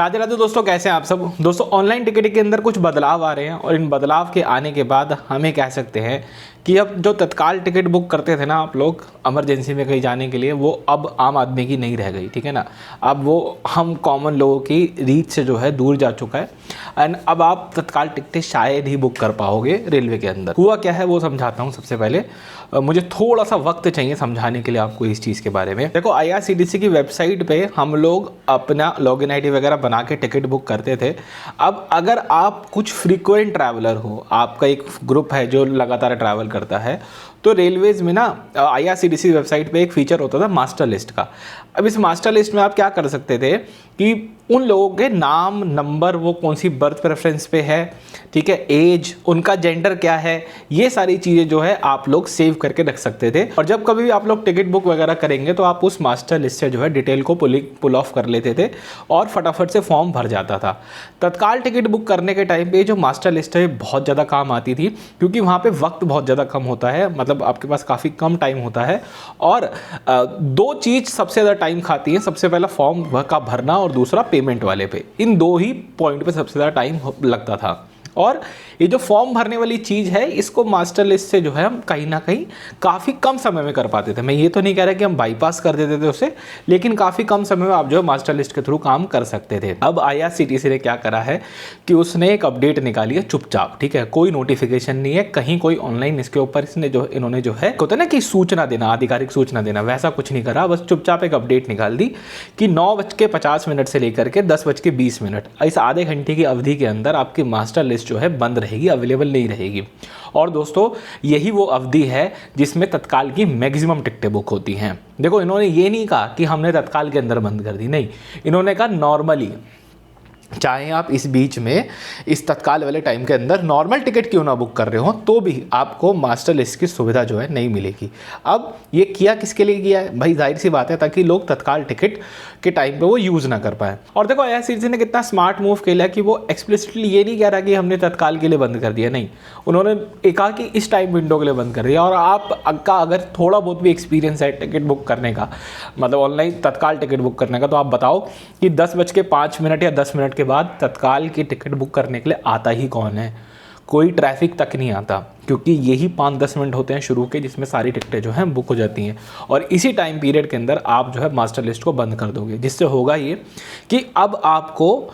राधे राधे दोस्तों, कैसे हैं आप सब। दोस्तों, ऑनलाइन टिकटिंग के अंदर कुछ बदलाव आ रहे हैं और इन बदलाव के आने के बाद हमें कह सकते हैं कि अब जो तत्काल टिकट बुक करते थे ना आप लोग इमरजेंसी में कहीं जाने के लिए, वो अब आम आदमी की नहीं रह गई। ठीक है ना, अब वो हम कॉमन लोगों की रीच से जो है दूर जा चुका है। एंड अब आप तत्काल टिकटें शायद ही बुक कर पाओगे रेलवे के अंदर। हुआ क्या है वो समझाता हूँ। सबसे पहले मुझे थोड़ा सा वक्त चाहिए समझाने के लिए आपको इस चीज़ के बारे में। देखो, IRCTC की वेबसाइट पे हम लोग अपना लॉगिन ID वगैरह बना के टिकट बुक करते थे। अब अगर आप कुछ फ्रीक्वेंट ट्रैवलर हो, आपका एक ग्रुप है जो लगातार ट्रैवल करता है, तो रेलवेज़ में ना IRCTC वेबसाइट पे एक फीचर होता था मास्टर लिस्ट का। अब इस मास्टर लिस्ट में आप क्या कर सकते थे कि उन लोगों के नाम, नंबर, वो कौन सी बर्थ प्रेफरेंस पे है, ठीक है, एज, उनका जेंडर क्या है, ये सारी चीज़ें जो है आप लोग सेव करके रख सकते थे। और जब कभी भी आप लोग टिकट बुक वगैरह करेंगे तो आप उस मास्टर लिस्ट से जो है डिटेल को पुल ऑफ कर लेते थे और फटाफट से फॉर्म भर जाता था। तत्काल टिकट बुक करने के टाइम पे जो मास्टर लिस्ट है बहुत ज़्यादा काम आती थी, क्योंकि वहाँ पे वक्त बहुत ज़्यादा कम होता है, मतलब आपके पास काफ़ी कम टाइम होता है। और दो चीज़ सबसे ज़्यादा टाइम खाती है, सबसे पहला फॉर्म का भरना और दूसरा पेमेंट वाले पे। इन दो ही पॉइंट पे सबसे ज़्यादा टाइम लगता था। और ये जो फॉर्म भरने वाली चीज़ है, इसको मास्टर लिस्ट से जो है हम कहीं ना कहीं काफ़ी कम समय में कर पाते थे। मैं ये तो नहीं कह रहा कि हम बाईपास कर देते थे उसे, लेकिन काफ़ी कम समय में आप जो है मास्टर लिस्ट के थ्रू काम कर सकते थे। अब IRCTC ने क्या करा है कि उसने एक अपडेट निकाली है चुपचाप। ठीक है, कोई नोटिफिकेशन नहीं है कहीं, कोई ऑनलाइन इसके ऊपर इन्होंने जो है होता है ना कि सूचना देना, आधिकारिक सूचना देना, वैसा कुछ नहीं करा। बस चुपचाप एक अपडेट निकाल दी कि 9:50 से लेकर के 10:20, इस आधे घंटे की अवधि के अंदर आपकी मास्टर लिस्ट जो है बंद रहेगी, अवेलेबल नहीं रहेगी। और दोस्तों, यही वो अवधि है जिसमें तत्काल की मैक्सिमम टिकटें बुक होती हैं। देखो, इन्होंने ये नहीं कहा कि हमने तत्काल के अंदर बंद कर दी, नहीं, इन्होंने कहा नॉर्मली, चाहे आप इस बीच में इस तत्काल वाले टाइम के अंदर नॉर्मल टिकट क्यों ना बुक कर रहे हो, तो भी आपको मास्टर लिस्ट की सुविधा जो है नहीं मिलेगी। अब ये किया किसके लिए किया है भाई? जाहिर सी बात है ताकि लोग तत्काल टिकट के टाइम पे वो यूज़ ना कर पाए। और देखो, IRCTC ने कितना स्मार्ट मूव किया कि वो एक्सप्लिसिटली ये नहीं कह रहा कि हमने तत्काल के लिए बंद कर दिया, नहीं, उन्होंने एक कहा कि इस टाइम विंडो के लिए बंद कर दिया। और आपका अगर थोड़ा बहुत भी एक्सपीरियंस है टिकट बुक करने का, मतलब ऑनलाइन तत्काल टिकट बुक करने का, तो आप बताओ कि 10:05 या 10 मिनट के बाद तत्काल की टिकट बुक करने के लिए आता ही कौन है? कोई ट्रैफिक तक नहीं आता, क्योंकि यही 5-10 मिनट होते हैं शुरू के, जिसमें सारी टिकटें जो हैं बुक हो जाती हैं। और इसी टाइम पीरियड के अंदर आप जो है मास्टर लिस्ट को बंद कर दोगे, जिससे होगा ये कि अब आपको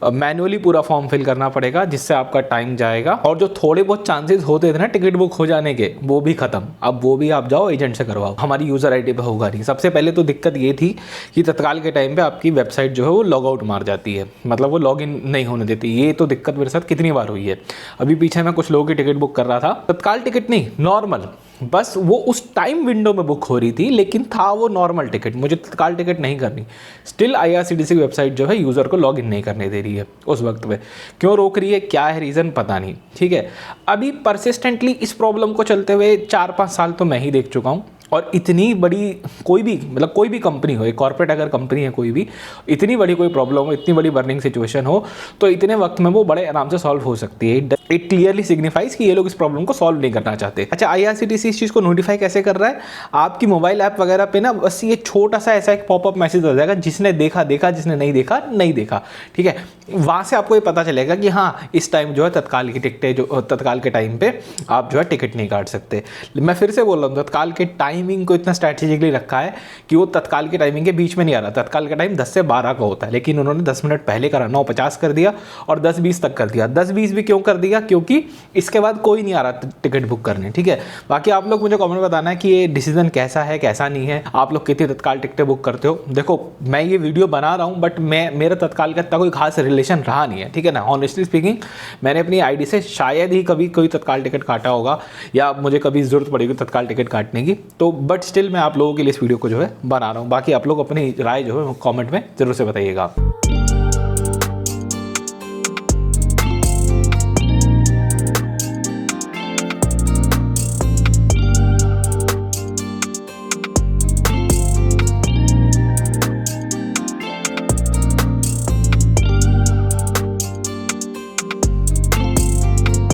मैनुअली पूरा फॉर्म फिल करना पड़ेगा, जिससे आपका टाइम जाएगा। और जो थोड़े बहुत चांसेस होते थे ना टिकट बुक हो जाने के, वो भी खत्म। अब वो भी आप जाओ एजेंट से करवाओ, हमारी यूज़र ID पे होगा नहीं। सबसे पहले तो दिक्कत ये थी कि तत्काल के टाइम पे आपकी वेबसाइट जो है वो लॉग आउट मार जाती है, मतलब वो लॉग इन नहीं होने देती। ये तो दिक्कत मेरे साथ कितनी बार हुई है। अभी पीछे मैं कुछ लोगों की टिकट बुक कर रहा था, तत्काल टिकट नहीं, नॉर्मल, बस वो उस टाइम विंडो में बुक हो रही थी, लेकिन था वो नॉर्मल टिकट, मुझे तत्काल टिकट नहीं करनी। स्टिल IRCTC की वेबसाइट जो है यूज़र को लॉग इन नहीं करने दे रही है उस वक्त में। क्यों रोक रही है, क्या है रीज़न, पता नहीं। ठीक है, अभी परसिस्टेंटली इस प्रॉब्लम को चलते हुए 4-5 साल तो मैं ही देख चुका हूँ। और इतनी बड़ी कोई भी कंपनी हो, एक कॉर्पोरेट अगर कंपनी है कोई भी, इतनी बड़ी कोई प्रॉब्लम हो, इतनी बड़ी बर्निंग सिचुएशन हो, तो इतने वक्त में वो बड़े आराम से सॉल्व हो सकती है। इट क्लियरली सिग्निफाइज कि ये लोग इस प्रॉब्लम को सॉल्व नहीं करना चाहते। अच्छा, IRCTC इस चीज़ को नोटिफाई कैसे कर रहा है? आपकी मोबाइल ऐप वगैरह पे ना बस ये छोटा सा ऐसा एक पॉपअप मैसेज आ जाएगा, जिसने देखा देखा, जिसने नहीं देखा नहीं देखा। ठीक है, वहाँ से आपको ये पता चलेगा कि हाँ, इस टाइम जो है तत्काल की टिकटें, जो तत्काल के टाइम पे आप जो है टिकट नहीं काट सकते। मैं फिर से बोल रहा हूँ, तत्काल के टाइमिंग को इतना स्ट्रैटेजिकली रखा है कि वो तत्काल के टाइमिंग के बीच में नहीं आ रहा। तत्काल का टाइम 10 से 12 का होता है, लेकिन उन्होंने 10 मिनट पहले करा, 9:50 कर दिया और 10:20 तक कर दिया। 10:20 भी क्यों कर दिया? क्योंकि इसके बाद कोई नहीं आ रहा टिकट बुक करने। ठीक है, बाकी आप लोग मुझे कमेंट में बताना है कि ये डिसीजन कैसा है, कैसा नहीं है, आप लोग कितनी तत्काल टिकटें बुक करते हो। देखो, मैं ये वीडियो बना रहा हूँ, बट मेरा तत्काल का इतना कोई खास रिलेशन रहा नहीं है। ठीक है ना, ऑनेस्टली स्पीकिंग, मैंने अपनी ID से शायद ही कभी कोई तत्काल टिकट काटा होगा, या मुझे कभी ज़रूरत पड़ेगी तत्काल टिकट काटने की, तो बट स्टिल मैं आप लोगों के लिए इस वीडियो को जो है बना रहा हूँ। बाकी आप लोग अपनी राय जो है कमेंट में ज़रूर से बताइएगा।